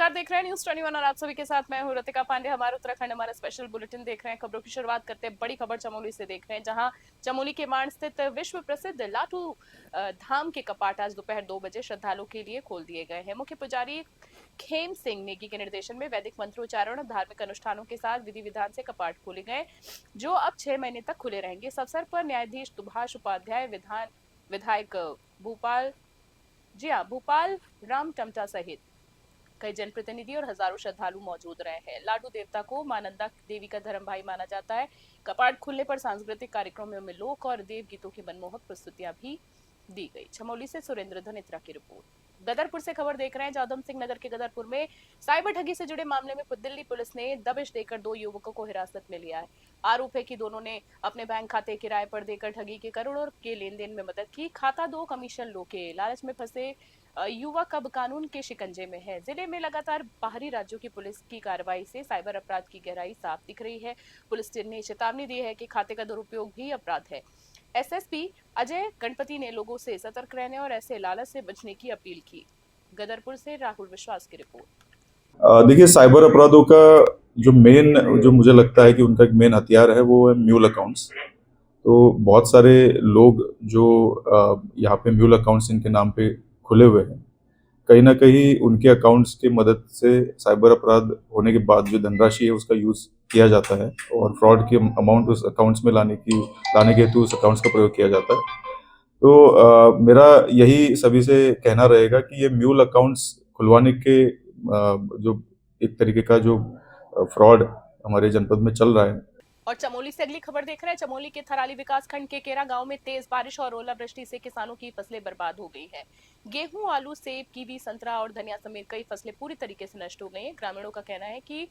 नमस्कार, देख रहे हैं न्यूज़ 21 और आप सभी के साथ मैं हूं रतिका पांडे। हमारा उत्तराखंड हमारा स्पेशल बुलेटिन देख रहे हैं। खबरों की शुरुआत करते हैं बड़ी खबर चमोली से देख रहे हैं, जहां चमोली के मांड स्थित विश्व प्रसिद्ध लाटू धाम के कपाट आज दोपहर 2 बजे श्रद्धालुओं के लिए खोल दिए गए हैं। मुख्य पुजारी खेम सिंह नेगी के निर्देशन में वैदिक मंत्रोच्चारण और धार्मिक अनुष्ठानों के साथ विधि विधान से कपाट खोले गए, जो अब 6 महीने तक खुले रहेंगे। इस अवसर पर न्यायाधीश सुभाष उपाध्याय, विधायक भूपाल राम टमटा सहित कई जनप्रतिनिधि और हजारों श्रद्धालु मौजूद रहे हैं। लाडू देवता को मां नंदा देवी का धर्म भाई माना जाता है। कपाट खुलने पर सांस्कृतिक कार्यक्रमों में लोक और देव गीतों की मनमोहक प्रस्तुतियां भी दी गई। चमोली से सुरेंद्र धनित्रा की रिपोर्ट। गदरपुर से खबर देख रहे हैं, जहां उधम सिंह नगर के गदरपुर में साइबर ठगी से जुड़े मामले में दिल्ली पुलिस ने दबिश देकर 2 युवकों को हिरासत में लिया है। आरोप है कि दोनों ने अपने बैंक खाते किराए पर देकर ठगी के करोड़ों के लेन देन में मदद की। खाता दो कमीशन लो के लालच में फंसे युवक अब कानून के शिकंजे में है। जिले में लगातार बाहरी राज्यों की पुलिस की कार्रवाई से साइबर अपराध की गहराई साफ दिख रही है। पुलिस ने चेतावनी दी है कि खाते का दुरुपयोग भी अपराध है। एसएसपी अजय गणपति ने लोगों से सतर्क रहने और ऐसे लालच से बचने की अपील की। गदरपुर से राहुल विश्वास की रिपोर्ट। देखिए, साइबर अपराधों का जो मुझे लगता है कि उनका एक मेन हथियार है, वो है म्यूल अकाउंट्स। तो बहुत सारे लोग जो यहाँ पे म्यूल अकाउंट्स इनके नाम पे खुले हुए हैं, कहीं ना कहीं उनके अकाउंट्स की मदद से साइबर अपराध होने के बाद जो धनराशि है उसका यूज किया जाता है और फ्रॉड की अमाउंट उस अकाउंट्स में लाने के हेतु उस अकाउंट्स का प्रयोग किया जाता है। तो मेरा यही सभी से कहना रहेगा कि ये म्यूल अकाउंट्स खुलवाने के जो एक तरीके का जो फ्रॉड हमारे जनपद में चल रहा है। और चमोली से अगली खबर देख रहे हैं। चमोली के थराली विकासखंड के केरा गांव में तेज बारिश और ओलावृष्टि से किसानों की फसलें बर्बाद हो गई है। गेहूं, आलू, सेब, कीवी, संतरा और धनिया समेत कई फसलें पूरी तरीके से नष्ट हो गई हैं। ग्रामीणों का कहना है कि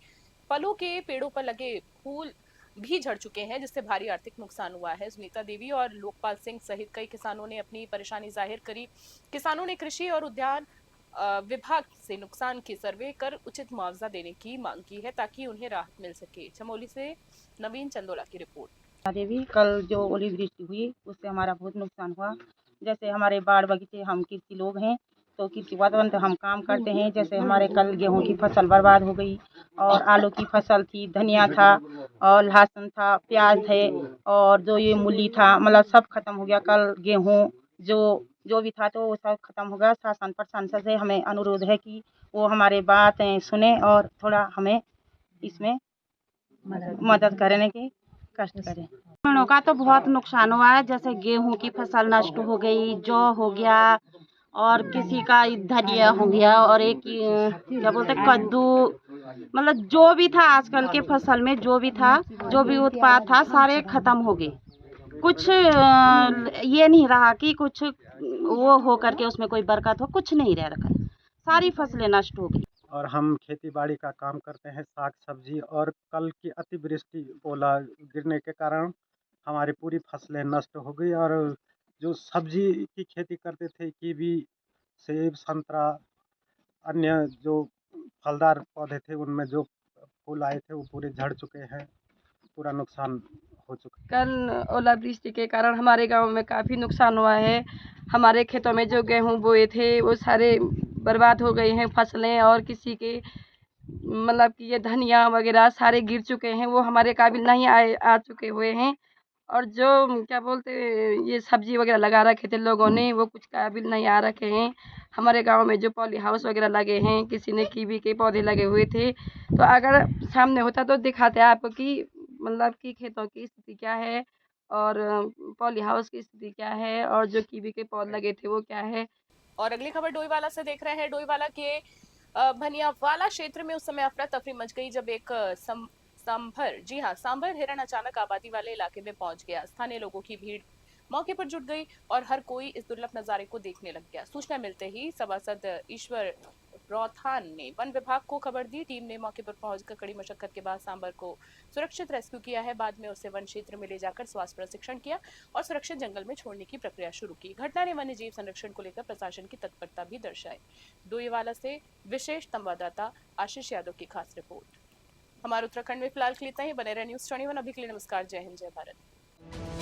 फलों के पेड़ों पर लगे फूल भी झड़ चुके हैं, जिससे भारी आर्थिक नुकसान हुआ है। सुनीता देवी और लोकपाल सिंह सहित कई किसानों ने अपनी परेशानी जाहिर करी। किसानों ने कृषि और उद्यान विभाग से नुकसान की सर्वे कर उचित मुआवजा देने की मांग की है, ताकि उन्हें राहत मिल सके। चमोली से नवीन चंदोला की रिपोर्ट। देवी, कल जो ओलावृष्टि हुई उससे हमारा बहुत नुकसान हुआ। जैसे हमारे बाड़ बगीचे, हम कृषि लोग हैं तो कृषि वातावरण तो हम काम करते हैं। जैसे हमारे कल गेहूं की फसल बर्बाद हो गई और आलू की फसल थी, धनिया था और लहसुन था, प्याज थे और जो ये मूली था, मतलब सब खत्म हो गया। कल गेहूं जो भी था तो वो सब खत्म हो गया। शासन प्रशासन से हमें अनुरोध है कि वो हमारे बात सुने और थोड़ा हमें इसमें मदद करने की कष्ट करें। किसानों का तो बहुत नुकसान हुआ है। जैसे गेहूं की फसल नष्ट हो गई, जौ हो गया और किसी का धनिया हो गया और एक क्या बोलते कद्दू, मतलब जो भी था आजकल के फसल में, जो भी था, जो भी उत्पाद था, सारे खत्म हो गए। कुछ ये नहीं रहा कि कुछ वो हो करके उसमें कोई बरकत हो, कुछ नहीं रह रखा, सारी फसलें नष्ट हो गई। और हम खेती बाड़ी का काम करते हैं, साग सब्जी, और कल की अतिवृष्टि ओला गिरने के कारण हमारी पूरी फसलें नष्ट हो गई। और जो सब्जी की खेती करते थे, कीवी, सेब, संतरा, अन्य जो फलदार पौधे थे, उनमें जो फूल आए थे वो पूरे झड़ चुके हैं, पूरा नुकसान हो चुका है। कल ओलावृष्टि के कारण हमारे गांव में काफ़ी नुकसान हुआ है। हमारे खेतों में जो गेहूं बोए थे वो सारे बर्बाद हो गए हैं फसलें, और किसी के मतलब कि ये धनिया वगैरह सारे गिर चुके हैं, वो हमारे काबिल नहीं आ चुके हुए हैं। और जो क्या बोलते ये सब्जी वगैरह लगा रखे थे लोगों ने, वो कुछ काबिल नहीं आ रखे हैं। हमारे गांव में जो पॉली हाउस वगैरह लगे हैं, किसी ने कीवी के पौधे लगे हुए थे, तो अगर सामने होता तो दिखाते आपको कि मतलब कि खेतों की स्थिति क्या है और पॉली हाउस की स्थिति क्या है और जो कीवी के पौधे लगे थे वो क्या है। और अगली खबर डोईवाला से देख रहे हैं। डोईवाला के भनियावाला क्षेत्र में उस समय अफरा तफरी मच गई जब एक सांभर हिरण अचानक आबादी वाले इलाके में पहुंच गया। स्थानीय लोगों की भीड़ मौके पर जुट गई और हर कोई इस दुर्लभ नजारे को देखने लग गया। सूचना मिलते ही सभासद ईश्वर रौथान ने वन विभाग को खबर दी। टीम ने मौके पर पहुंचकर कड़ी मशक्कत के बाद सांभर को सुरक्षित रेस्क्यू किया है। बाद में उसे वन क्षेत्र में ले जाकर स्वास्थ्य प्रशिक्षण किया और सुरक्षित जंगल में छोड़ने की प्रक्रिया शुरू की। घटना ने वन्य जीव संरक्षण को लेकर प्रशासन की तत्परता भी दर्शाई। डोईवाला से विशेष संवाददाता आशीष यादव की खास रिपोर्ट। हमारे उत्तराखंड में फिलहाल के लिए इतना ही। बने रहे न्यूज़ 21। अभी के लिए नमस्कार, जय हिंद, जय भारत।